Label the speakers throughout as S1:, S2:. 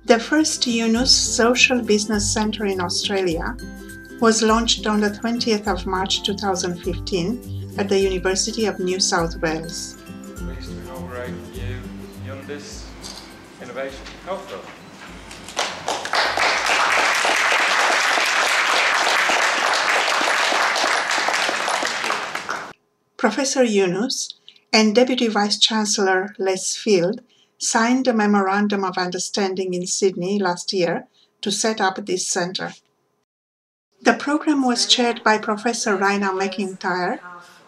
S1: The first Yunus Social Business Centre in Australia was launched on the 20th of March 2015 at the University of New South Wales.
S2: Pleased to inaugurate the new Yunus Innovation Health Hub.
S1: Professor Yunus and Deputy Vice-Chancellor Les Field signed a Memorandum of Understanding in Sydney last year to set up this centre. The program was chaired by Professor Raina McIntyre,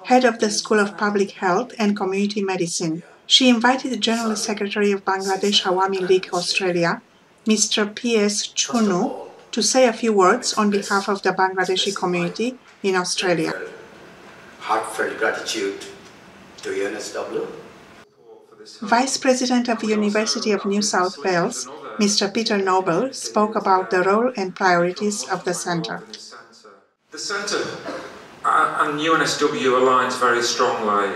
S1: head of the School of Public Health and Community Medicine. She invited the General Secretary of Bangladesh Awami League Australia, Mr. P.S. Chunu, to say a few words on behalf of the Bangladeshi community in Australia.
S3: Heartfelt gratitude to UNSW.
S1: Vice President of the University of New South Wales, Mr. Peter Noble, spoke about the role and priorities of the centre.
S4: The centre and UNSW aligns very strongly.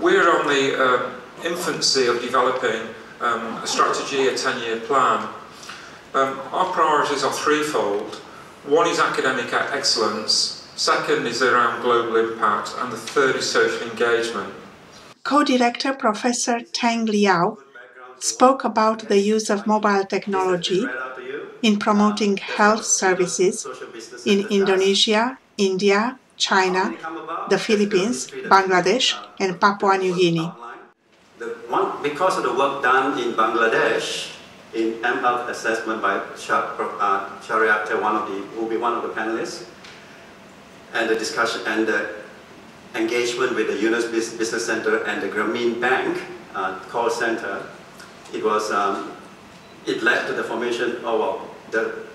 S4: We're on the infancy of developing a strategy, a 10-year plan. Our priorities are threefold. One is academic excellence, second is around global impact, and the third is social engagement.
S1: Co-director Professor Tang Liao spoke about the use of mobile technology in promoting health services in Indonesia, India, China, the Philippines, Bangladesh, and Papua New Guinea.
S3: Because of the work done in Bangladesh in mHealth assessment by Shari Akhtar, will be one of the panelists, and the discussion and the engagement with the Yunus Business Centre and the Grameen Bank call centre, it led to the formation of the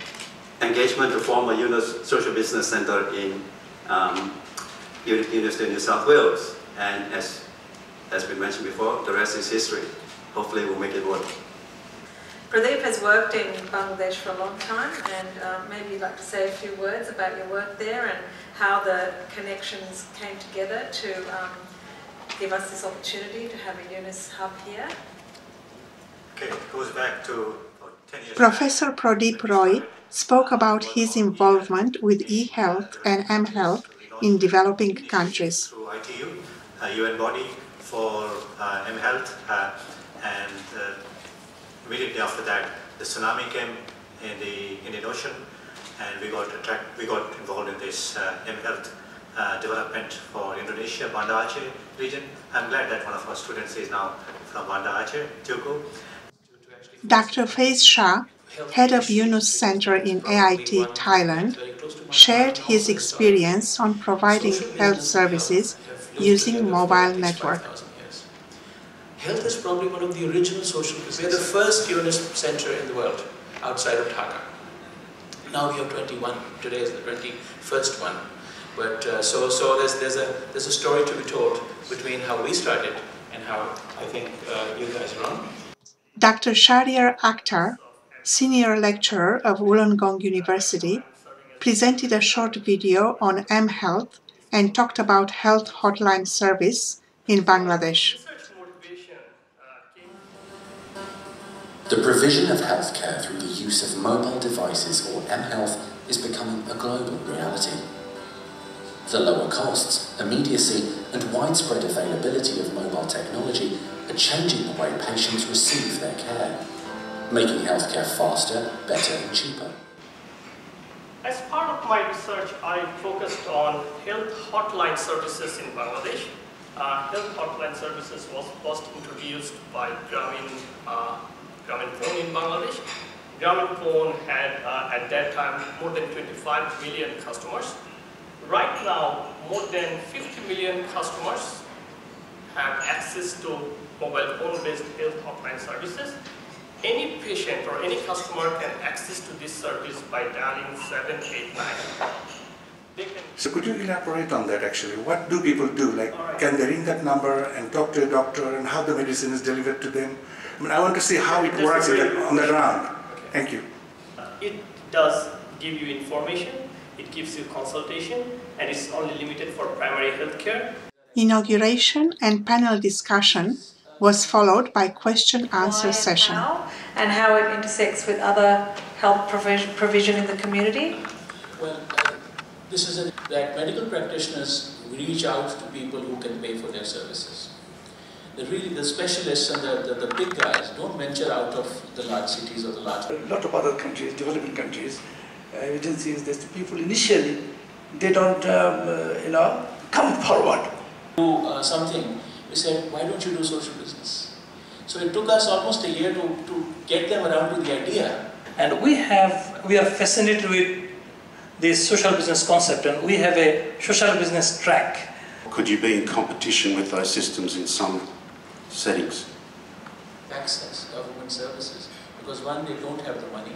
S3: engagement to form a Yunus Social Business Centre in University of New South Wales. And as we mentioned before, the rest is history. Hopefully we'll make it work.
S5: Pradeep has worked in Bangladesh for a long time, and maybe you'd like to say a few words about your work there and how the connections came together to give us this opportunity to have a Yunus hub here.
S6: Okay, it goes back to 10 years.
S1: Professor Pradeep Roy spoke about his involvement with e-health and mHealth in developing countries.
S6: Through ITU, a UN body for mHealth, and immediately after that, the tsunami came in the Indian Ocean, and we got involved in this mHealth development for Indonesia, Banda Aceh region. I'm glad that one of our students is now from Banda Aceh, Tuku.
S1: Dr. Faiz Shah, head of Yunus Centre in AIT, Thailand, shared his experience on providing health services using mobile network.
S7: Health is probably one of the original social businesses. We are the first Yunus centre in the world outside of Dhaka. Now we have 21. Today is the 21st one. But so there's a story to be told between how we started and how I think you guys are on.
S1: Dr. Shariar Akhtar, senior lecturer of Wollongong University, presented a short video on mHealth and talked about health hotline service in Bangladesh.
S8: The provision of healthcare through the use of mobile devices or mHealth is becoming a global reality. The lower costs, immediacy and widespread availability of mobile technology are changing the way patients receive their care, making healthcare faster, better and cheaper.
S9: As part of my research, I focused on health hotline services in Bangladesh. Health hotline services was first introduced by Grameen Phone in Bangladesh. Grameen Phone had at that time more than 25 million customers. Right now, more than 50 million customers have access to mobile phone-based health hotline services. Any patient or any customer can access to this service by dialing 789.
S10: So could you elaborate on that actually? What do people do? Like, can they ring that number and talk to a doctor and how the medicine is delivered to them? I mean, I want to see how it works on the ground. Okay. Thank you.
S9: It does give you information, it gives you consultation, and it's only limited for primary health care.
S1: Inauguration and panel discussion was followed by question-answer session.
S5: And how it intersects with other health provision in the community?
S7: Well, this is that medical practitioners reach out to people who can pay for their services. The specialists and the big guys don't venture out of the large cities or the large...
S11: A lot of other countries, developing countries, evidence is that the people initially, they don't, come forward.
S7: Do something, we said, why don't you do social business? So it took us almost a year to get them around to the idea.
S12: And we are fascinated with this social business concept, and we have a social business track.
S13: Could you be in competition with those systems in some settings?
S7: Access government services, because one, they don't have the money,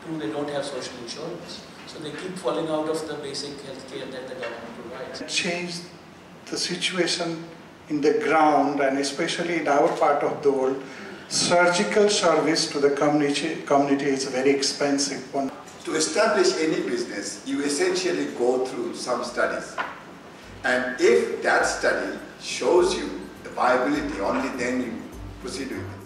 S7: two, they don't have social insurance, so they keep falling out of the basic healthcare that the government provides.
S10: Change the situation in the ground, and especially in our part of the world, surgical service to the community is a very expensive one.
S14: To establish any business, you essentially go through some studies. And if that study shows you the viability, only then you proceed with it.